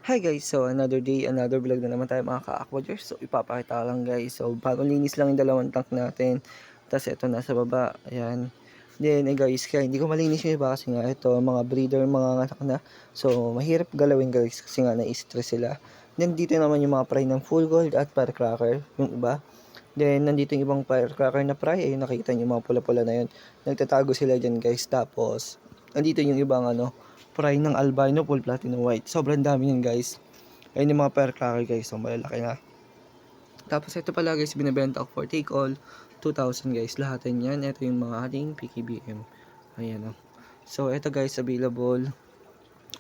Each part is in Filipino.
Hi guys, so another day, another vlog na naman tayo mga ka-aquagers. So ipapakita ko lang guys, so bagong linis lang yung dalawang tank natin. Tapos ito nasa baba, ayan. Then guys, kaya hindi ko malinis yung iba kasi nga ito, mga breeder, mga anak na. So mahirap galawin guys kasi nga na-stress sila. Then dito naman yung mga fry ng full gold at firecracker, yung iba. Then nandito yung ibang firecracker na fry, ayun nakita nyo yung mga pula-pula na yun. Nagtatago sila dyan guys, tapos nandito yung ibang fry ng albino full platinum white. Sobrang dami yun guys. Ayun yung mga firecracker guys. So malalaki na. Tapos ito pala guys, binibenta ko for take all 2,000 guys. Lahat yan. Ito yung mga ating PKBM. Ayan o. So ito guys, available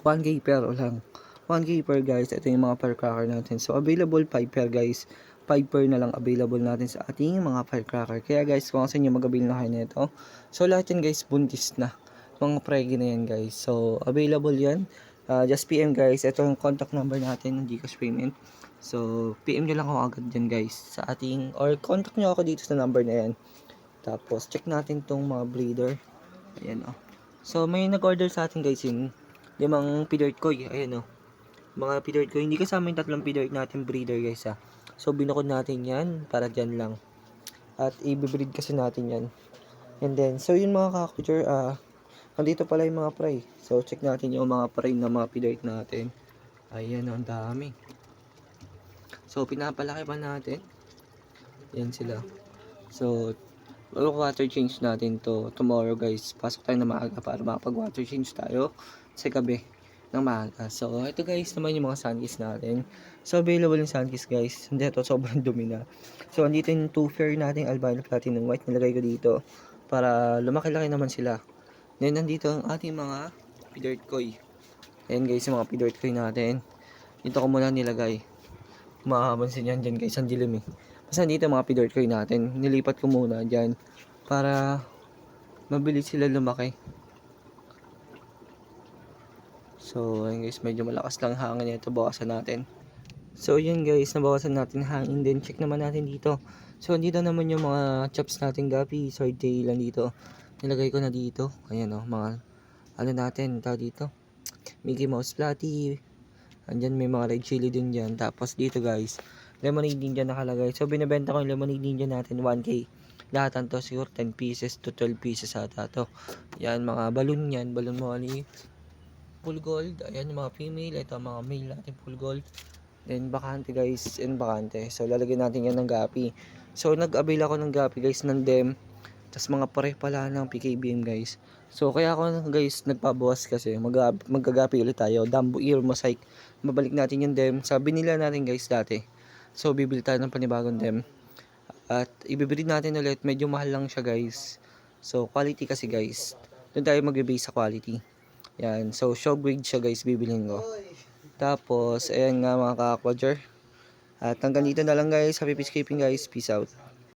1K per lang. 1K per guys. Ito yung mga firecracker natin. So available 5 per guys. 5 per na lang available natin sa ating mga firecracker. Kaya guys, kung saan nyo mag-avail na kayo nito. So lahat yan guys, buntis na. Mga pregi na yan guys. So available yan. Just PM guys. Ito yung contact number natin ng Gcash payment. So PM nyo lang ako agad dyan guys sa ating, or contact nyo ako dito sa number na yan. Tapos check natin tong mga breeder. Ayan o. So may nag-order sa atin guys yung limang Pidort Koi. Ayan o. Mga Pidort Koi. Hindi kasama yung tatlong Pidort natin breeder guys ha. So binukod natin yan para dyan lang. At i-breed kasi natin yan. And then, so yun mga ka-aquature, nandito pala yung mga fry. So check natin yung mga fry na mga Pidort natin. Ayan o, ang dami. So pinapalaki pa natin. Yan sila. So water change natin to tomorrow guys. Pasok tayo na maaga para makapag-water change tayo sa gabi ng maaga. So ito guys naman yung mga sunkiss natin. So available yung sunkiss guys. Hindi ito, sobrang dumi na. So andito yung 2 fair natin albino platinum white. Nilagay ko dito para lumaki-laki naman sila. Then nandito ang ating mga Pidort Koi. Ayan guys yung mga Pidort Koi natin. Dito ko muna nilagay. Makapansin yan dyan guys, ang dilim eh. Basta dito mga Pidort Koi natin, nilipat ko muna dyan para mabilis sila lumaki. So ayun guys, medyo malakas lang hangin nito, bawasan natin. So yun guys, nabawasan natin hangin din. Check naman natin dito. So dito naman yung mga chops natin gapi, swordtail lang dito. Nilagay ko na dito. Ayan o, mga ano natin, tao dito. Mickey Mouse Platy. Andyan may mga red chili din dyan. Tapos dito guys, lemonade din dyan nakalagay. So binibenta ko yung lemonade din dyan natin 1K. Lahat to siguro 10 pieces to 12 pieces ata to. Yan mga balloon yan. Balloon mo ali. Full gold. Ayan yung mga female. Ito mga male natin full gold. Then bakante guys. And bakante. So lalagyan natin yan ng gapi. So nag-avail ako ng gapi guys ng dem. Tapos mga pare pala ng PKBM guys. So kaya ako guys nagpabawas kasi magagapi ulit tayo. Dumbo ear mosaic. Mabalik natin yung dem. Sabi nila natin guys dati. So bibili tayo ng panibagong dem. At ibibili natin ulit. Medyo mahal lang siya guys. So quality kasi guys. Doon tayo mag-base sa quality. Yan. So show grade siya guys bibilhin ko. Tapos ayan nga mga ka-aquager. At hanggang dito na lang guys. Happy peacekeeping guys. Peace out.